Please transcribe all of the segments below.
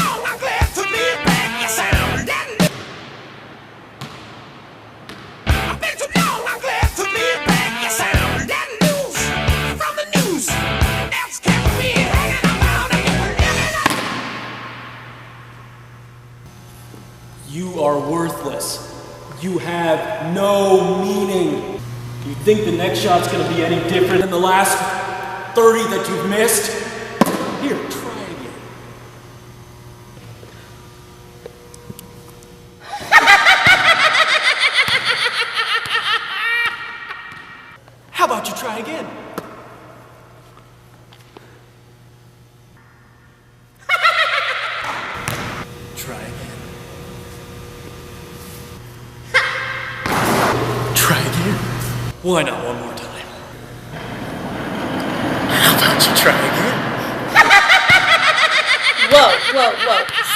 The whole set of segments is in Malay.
long, I'm glad to be back. You sound that new. I've been too long, I'm glad to be back. You sound that news from the news. That's kept me hanging around and living up. You are worthless. You have no meaning. You think the next shot's gonna be any different than the last 30 that you've missed? Here, try again. How about you try again? Try again. Try again. Why not one more time? How about you try again? Whoa.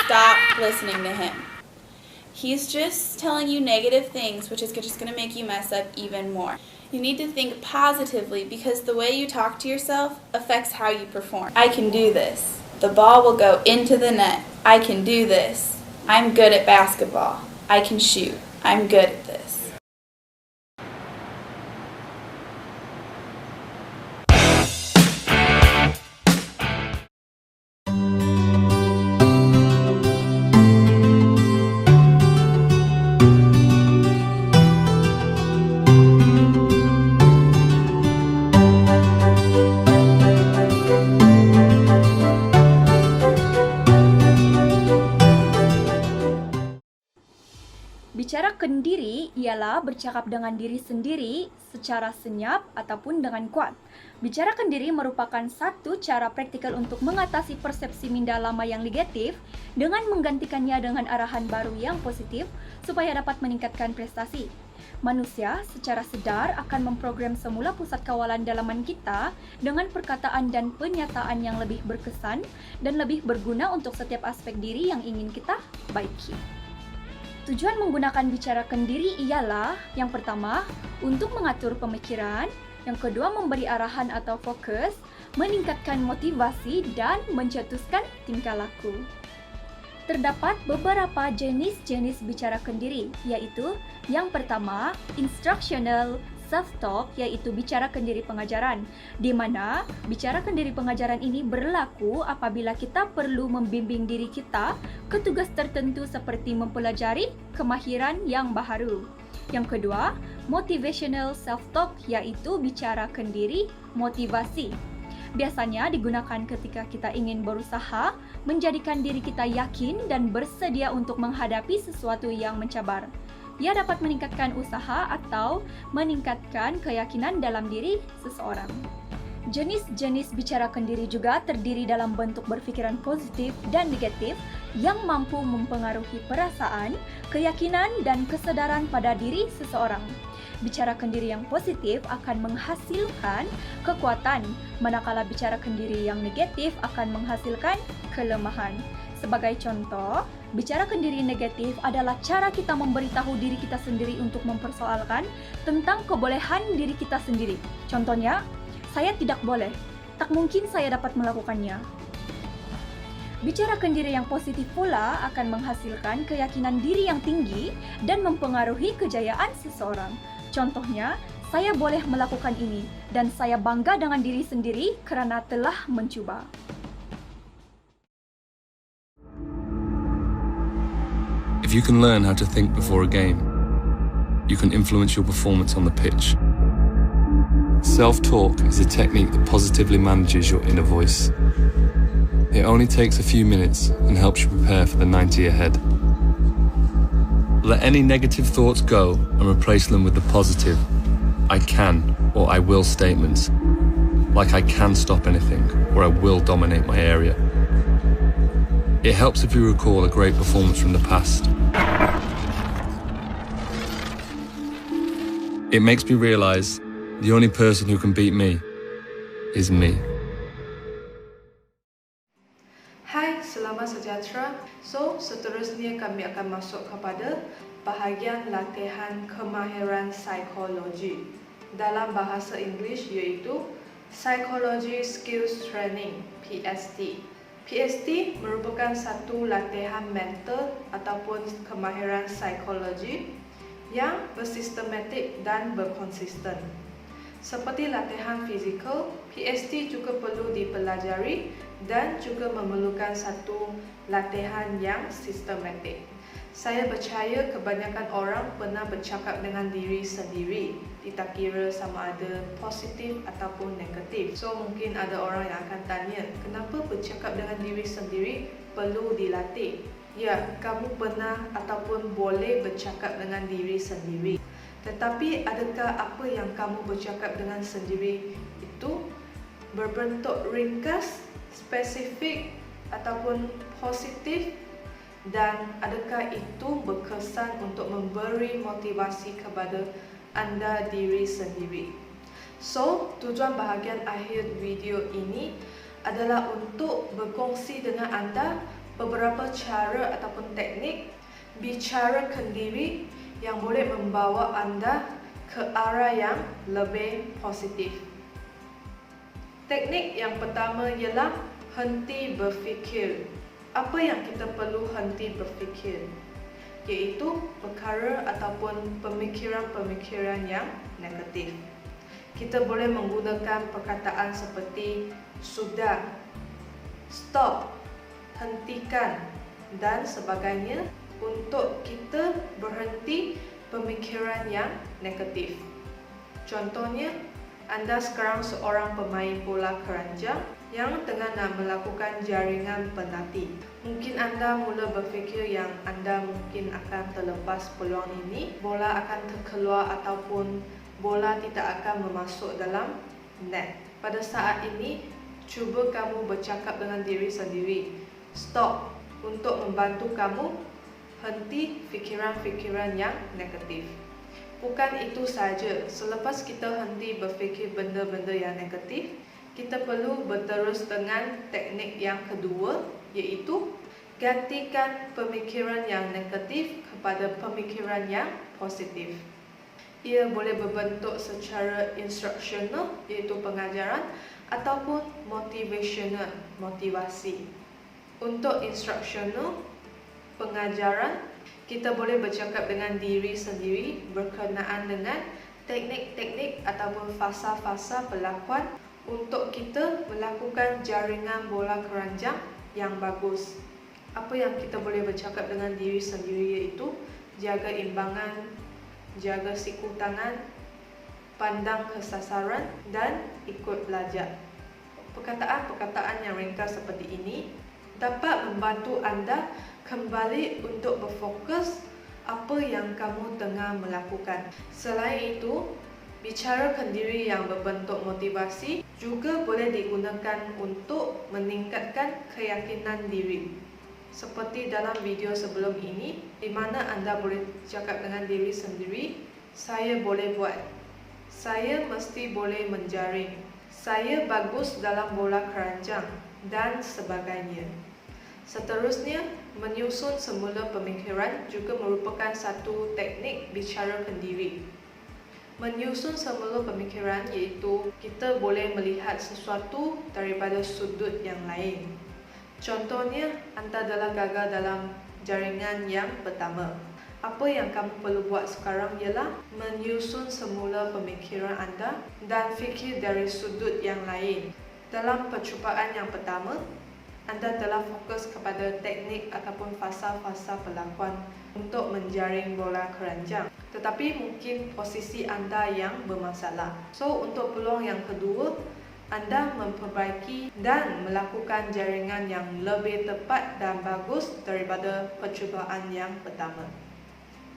Stop listening to him. He's just telling you negative things, which is just going to make you mess up even more. You need to think positively because the way you talk to yourself affects how you perform. I can do this. The ball will go into the net. I can do this. I'm good at basketball. I can shoot. I'm good at this. Bicarakan diri ialah bercakap dengan diri sendiri secara senyap ataupun dengan kuat. Bicarakan diri merupakan satu cara praktikal untuk mengatasi persepsi minda lama yang negatif dengan menggantikannya dengan arahan baru yang positif supaya dapat meningkatkan prestasi. Manusia secara sedar akan memprogram semula pusat kawalan dalaman kita dengan perkataan dan pernyataan yang lebih berkesan dan lebih berguna untuk setiap aspek diri yang ingin kita baiki. Tujuan menggunakan bicarakan diri ialah yang pertama, untuk mengatur pemikiran, yang kedua memberi arahan atau fokus, meningkatkan motivasi dan mencetuskan tingkah laku. Terdapat beberapa jenis-jenis bicarakan diri, yaitu yang pertama, instructional self-talk, yaitu bicarakan diri pengajaran, di mana bicarakan diri pengajaran ini berlaku apabila kita perlu membimbing diri kita ke tugas tertentu seperti mempelajari kemahiran yang baharu. Yang kedua, motivational self-talk, yaitu bicarakan diri motivasi. Biasanya digunakan ketika kita ingin berusaha menjadikan diri kita yakin dan bersedia untuk menghadapi sesuatu yang mencabar. Ia dapat meningkatkan usaha atau meningkatkan keyakinan dalam diri seseorang. Jenis-jenis bicarakan diri juga terdiri dalam bentuk berfikiran positif dan negatif yang mampu mempengaruhi perasaan, keyakinan, dan kesedaran pada diri seseorang. Bicarakan diri yang positif akan menghasilkan kekuatan, manakala bicarakan diri yang negatif akan menghasilkan kelemahan. Sebagai contoh, bicarakan diri negatif adalah cara kita memberitahu diri kita sendiri untuk mempersoalkan tentang kebolehan diri kita sendiri. Contohnya, saya tidak boleh, tak mungkin saya dapat melakukannya. Bicarakan diri yang positif pula akan menghasilkan keyakinan diri yang tinggi dan mempengaruhi kejayaan seseorang. Contohnya, saya boleh melakukan ini dan saya bangga dengan diri sendiri kerana telah mencuba. If you can learn how to think before a game, you can influence your performance on the pitch. Self-talk is a technique that positively manages your inner voice. It only takes a few minutes and helps you prepare for the 90 ahead. Let any negative thoughts go and replace them with the positive I can or I will statements, like I can stop anything or I will dominate my area. It helps if you recall a great performance from the past. It makes me realize the only person who can beat me is me. Hai, selamat sejahtera. So, seterusnya kami akan masuk kepada bahagian latihan kemahiran psikologi. Dalam bahasa Inggeris iaitu Psychology Skills Training, PST. PST merupakan satu latihan mental ataupun kemahiran psikologi yang bersistematik dan berkonsisten. Seperti latihan fizikal, PST juga perlu dipelajari dan juga memerlukan satu latihan yang sistematik. Saya percaya kebanyakan orang pernah bercakap dengan diri sendiri, tidak kira sama ada positif ataupun negatif. So mungkin ada orang yang akan tanya, kenapa bercakap dengan diri sendiri perlu dilatih? Ya, kamu pernah ataupun boleh bercakap dengan diri sendiri. Tetapi adakah apa yang kamu bercakap dengan sendiri itu berbentuk ringkas, spesifik ataupun positif, dan adakah itu berkesan untuk memberi motivasi kepada anda diri sendiri? So, tujuan bahagian akhir video ini adalah untuk berkongsi dengan anda beberapa cara ataupun teknik bicara kendiri yang boleh membawa anda ke arah yang lebih positif. Teknik yang pertama ialah henti berfikir. Apa yang kita perlu henti berfikir? Iaitu perkara ataupun pemikiran-pemikiran yang negatif. Kita boleh menggunakan perkataan seperti sudah, stop, hentikan dan sebagainya untuk kita berhenti pemikiran yang negatif. Contohnya, anda sekarang seorang pemain bola keranjang yang tengah nak melakukan jaringan penalti. Mungkin anda mula berfikir yang anda mungkin akan terlepas peluang ini, bola akan terkeluar ataupun bola tidak akan memasuk dalam net. Pada saat ini, cuba kamu bercakap dengan diri sendiri. Stop untuk membantu kamu henti fikiran-fikiran yang negatif. Bukan itu saja, selepas kita henti berfikir benda-benda yang negatif, kita perlu berterus dengan teknik yang kedua, iaitu gantikan pemikiran yang negatif kepada pemikiran yang positif. Ia boleh berbentuk secara instruksional, iaitu pengajaran, ataupun motivational, motivasi. Untuk instruksional, pengajaran, kita boleh bercakap dengan diri sendiri berkenaan dengan teknik-teknik ataupun fasa-fasa pelakuan untuk kita melakukan jaringan bola keranjang yang bagus. Apa yang kita boleh bercakap dengan diri sendiri iaitu jaga imbangan, jaga siku tangan, pandang ke sasaran dan ikut belajar. Perkataan-perkataan yang ringkas seperti ini dapat membantu anda kembali untuk berfokus apa yang kamu tengah melakukan. Selain itu, bicara kendiri yang berbentuk motivasi juga boleh digunakan untuk meningkatkan keyakinan diri. Seperti dalam video sebelum ini, di mana anda boleh cakap dengan diri sendiri, saya boleh buat, saya mesti boleh menjaring, saya bagus dalam bola keranjang, dan sebagainya. Seterusnya, menyusun semula pemikiran juga merupakan satu teknik bicara kendiri. Menyusun semula pemikiran iaitu kita boleh melihat sesuatu daripada sudut yang lain. Contohnya, anda telah gagal dalam jaringan yang pertama. Apa yang kamu perlu buat sekarang ialah menyusun semula pemikiran anda dan fikir dari sudut yang lain. Dalam percubaan yang pertama, anda telah fokus kepada teknik ataupun fasa-fasa pelakuan untuk menjaring bola keranjang. Tetapi mungkin posisi anda yang bermasalah. So, untuk peluang yang kedua, anda memperbaiki dan melakukan jaringan yang lebih tepat dan bagus daripada percubaan yang pertama.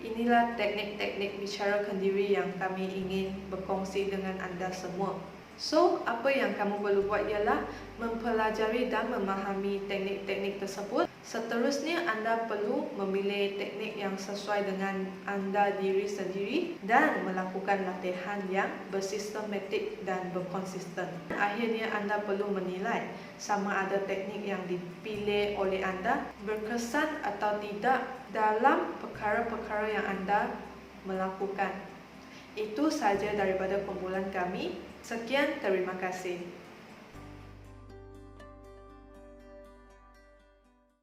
Inilah teknik-teknik bicara kendiri yang kami ingin berkongsi dengan anda semua. So, apa yang kamu perlu buat ialah mempelajari dan memahami teknik-teknik tersebut. Seterusnya, anda perlu memilih teknik yang sesuai dengan anda diri sendiri dan melakukan latihan yang bersistematik dan berkonsisten. Akhirnya, anda perlu menilai sama ada teknik yang dipilih oleh anda berkesan atau tidak dalam perkara-perkara yang anda melakukan. Itu sahaja daripada kumpulan kami. Sekian, terima kasih.